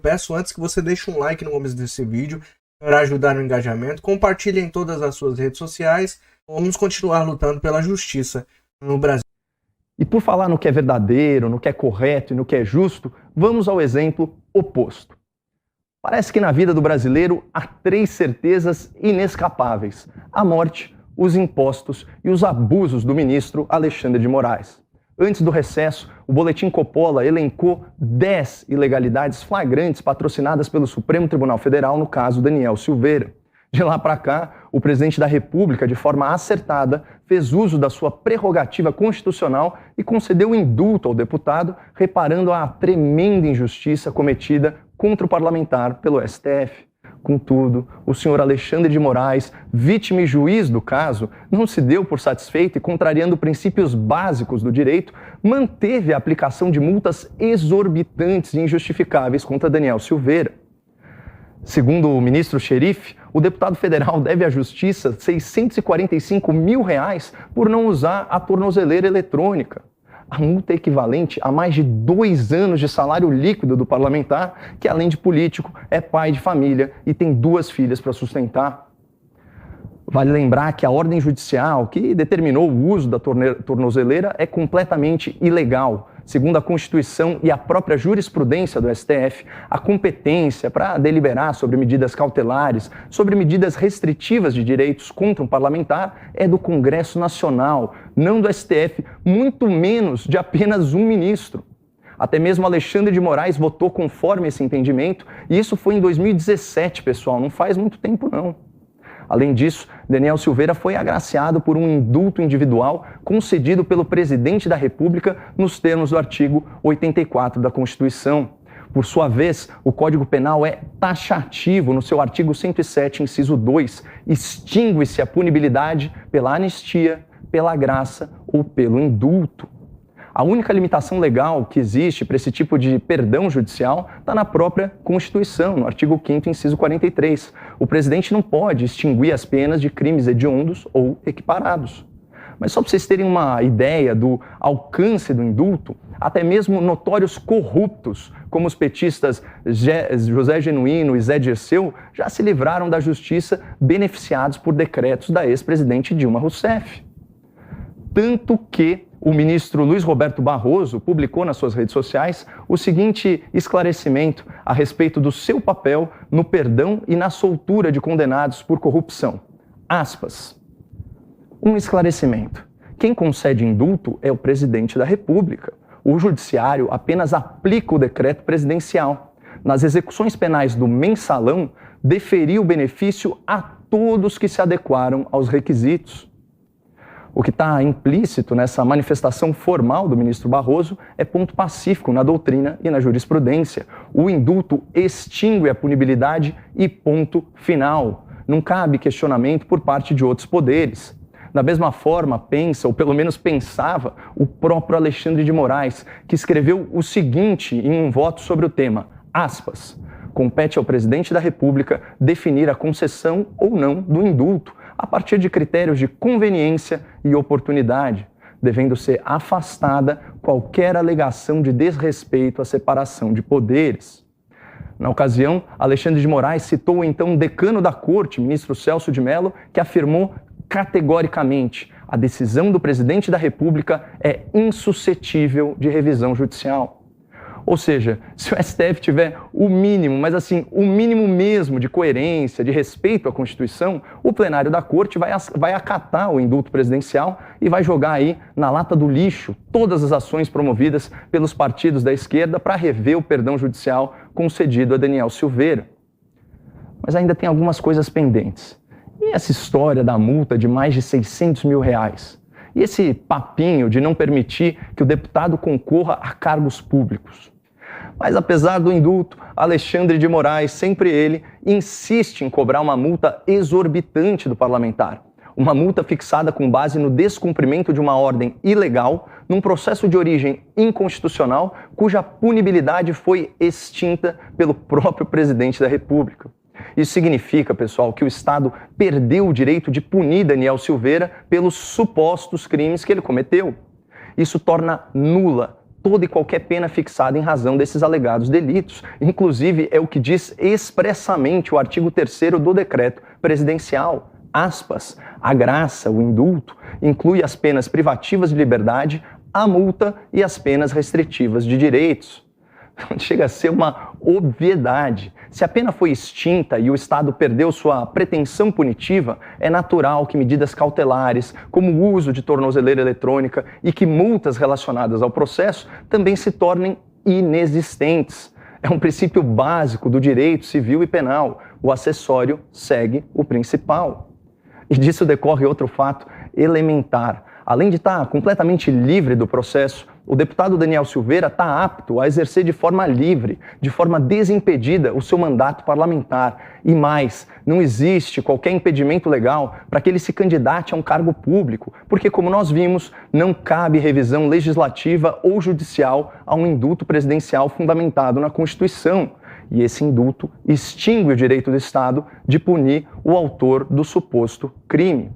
peço antes que você deixe um like no começo desse vídeo para ajudar no engajamento. Compartilhe em todas as suas redes sociais. Vamos continuar lutando pela justiça no Brasil. E por falar no que é verdadeiro, no que é correto e no que é justo, vamos ao exemplo oposto. Parece que na vida do brasileiro há 3 certezas inescapáveis: a morte, os impostos e os abusos do ministro Alexandre de Moraes. Antes do recesso, o Boletim Coppola elencou 10 ilegalidades flagrantes patrocinadas pelo Supremo Tribunal Federal no caso Daniel Silveira. De lá para cá, o presidente da República, de forma acertada, fez uso da sua prerrogativa constitucional e concedeu indulto ao deputado, reparando a tremenda injustiça cometida contra o parlamentar pelo STF. Contudo, o senhor Alexandre de Moraes, vítima e juiz do caso, não se deu por satisfeito e, contrariando princípios básicos do direito, manteve a aplicação de multas exorbitantes e injustificáveis contra Daniel Silveira. Segundo o ministro Xerife, o deputado federal deve à justiça R$ 645 mil por não usar a tornozeleira eletrônica. A multa é equivalente a mais de 2 anos de salário líquido do parlamentar, que além de político, é pai de família e tem 2 filhas para sustentar. Vale lembrar que a ordem judicial que determinou o uso da tornozeleira é completamente ilegal. Segundo a Constituição e a própria jurisprudência do STF, a competência para deliberar sobre medidas cautelares, sobre medidas restritivas de direitos contra um parlamentar é do Congresso Nacional, não do STF, muito menos de apenas um ministro. Até mesmo Alexandre de Moraes votou conforme esse entendimento, e isso foi em 2017, pessoal, não faz muito tempo não. Além disso, Daniel Silveira foi agraciado por um indulto individual concedido pelo presidente da República nos termos do artigo 84 da Constituição. Por sua vez, o Código Penal é taxativo no seu artigo 107, inciso 2. Extingue-se a punibilidade pela anistia, pela graça ou pelo indulto. A única limitação legal que existe para esse tipo de perdão judicial está na própria Constituição, no artigo 5º, inciso 43. O presidente não pode extinguir as penas de crimes hediondos ou equiparados. Mas só para vocês terem uma ideia do alcance do indulto, até mesmo notórios corruptos, como os petistas José Genuíno e Zé Dirceu, já se livraram da justiça beneficiados por decretos da ex-presidente Dilma Rousseff. Tanto que o ministro Luiz Roberto Barroso publicou nas suas redes sociais o seguinte esclarecimento a respeito do seu papel no perdão e na soltura de condenados por corrupção. Aspas. Um esclarecimento. Quem concede indulto é o presidente da República. O judiciário apenas aplica o decreto presidencial. Nas execuções penais do mensalão, deferiu o benefício a todos que se adequaram aos requisitos. O que está implícito nessa manifestação formal do ministro Barroso é ponto pacífico na doutrina e na jurisprudência. O indulto extingue a punibilidade e ponto final. Não cabe questionamento por parte de outros poderes. Da mesma forma, pensa, ou pelo menos pensava, o próprio Alexandre de Moraes, que escreveu o seguinte em um voto sobre o tema, aspas, compete ao presidente da República definir a concessão ou não do indulto, a partir de critérios de conveniência e oportunidade, devendo ser afastada qualquer alegação de desrespeito à separação de poderes. Na ocasião, Alexandre de Moraes citou o então decano da Corte, ministro Celso de Mello, que afirmou categoricamente: a decisão do presidente da República é insuscetível de revisão judicial. Ou seja, se o STF tiver o mínimo, mas assim, o mínimo mesmo de coerência, de respeito à Constituição, o plenário da Corte vai acatar o indulto presidencial e vai jogar aí na lata do lixo todas as ações promovidas pelos partidos da esquerda para rever o perdão judicial concedido a Daniel Silveira. Mas ainda tem algumas coisas pendentes. E essa história da multa de mais de 600 mil reais? E esse papinho de não permitir que o deputado concorra a cargos públicos? Mas apesar do indulto, Alexandre de Moraes, sempre ele, insiste em cobrar uma multa exorbitante do parlamentar. Uma multa fixada com base no descumprimento de uma ordem ilegal, num processo de origem inconstitucional, cuja punibilidade foi extinta pelo próprio presidente da República. Isso significa, pessoal, que o Estado perdeu o direito de punir Daniel Silveira pelos supostos crimes que ele cometeu. Isso torna nula toda e qualquer pena fixada em razão desses alegados delitos. Inclusive, é o que diz expressamente o artigo 3º do decreto presidencial. Aspas, a graça, o indulto, inclui as penas privativas de liberdade, a multa e as penas restritivas de direitos. Chega a ser uma obviedade. Se a pena foi extinta e o Estado perdeu sua pretensão punitiva, é natural que medidas cautelares, como o uso de tornozeleira eletrônica e que multas relacionadas ao processo também se tornem inexistentes. É um princípio básico do direito civil e penal. O acessório segue o principal. E disso decorre outro fato elementar. Além de estar completamente livre do processo, o deputado Daniel Silveira está apto a exercer de forma livre, de forma desimpedida, o seu mandato parlamentar. E mais, não existe qualquer impedimento legal para que ele se candidate a um cargo público, porque, como nós vimos, não cabe revisão legislativa ou judicial a um indulto presidencial fundamentado na Constituição. E esse indulto extingue o direito do Estado de punir o autor do suposto crime.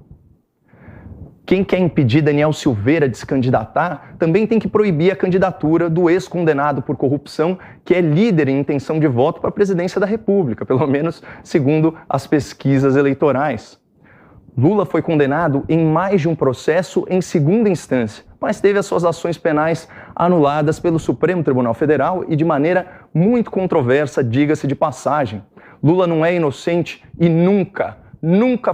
Quem quer impedir Daniel Silveira de se candidatar também tem que proibir a candidatura do ex-condenado por corrupção, que é líder em intenção de voto para a presidência da República, pelo menos segundo as pesquisas eleitorais. Lula foi condenado em mais de um processo em segunda instância, mas teve as suas ações penais anuladas pelo Supremo Tribunal Federal e de maneira muito controversa, diga-se de passagem. Lula não é inocente e nunca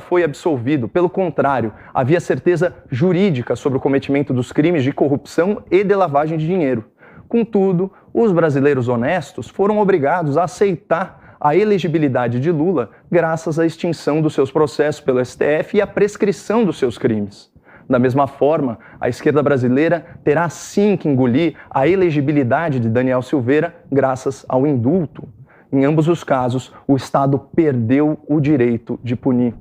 foi absolvido. Pelo contrário, havia certeza jurídica sobre o cometimento dos crimes de corrupção e de lavagem de dinheiro. Contudo, os brasileiros honestos foram obrigados a aceitar a elegibilidade de Lula graças à extinção dos seus processos pelo STF e à prescrição dos seus crimes. Da mesma forma, a esquerda brasileira terá sim que engolir a elegibilidade de Daniel Silveira graças ao indulto. Em ambos os casos, o Estado perdeu o direito de punir.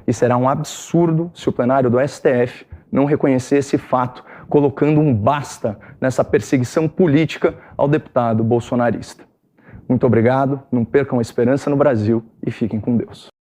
E será um absurdo se o plenário do STF não reconhecer esse fato, colocando um basta nessa perseguição política ao deputado bolsonarista. Muito obrigado, não percam a esperança no Brasil e fiquem com Deus.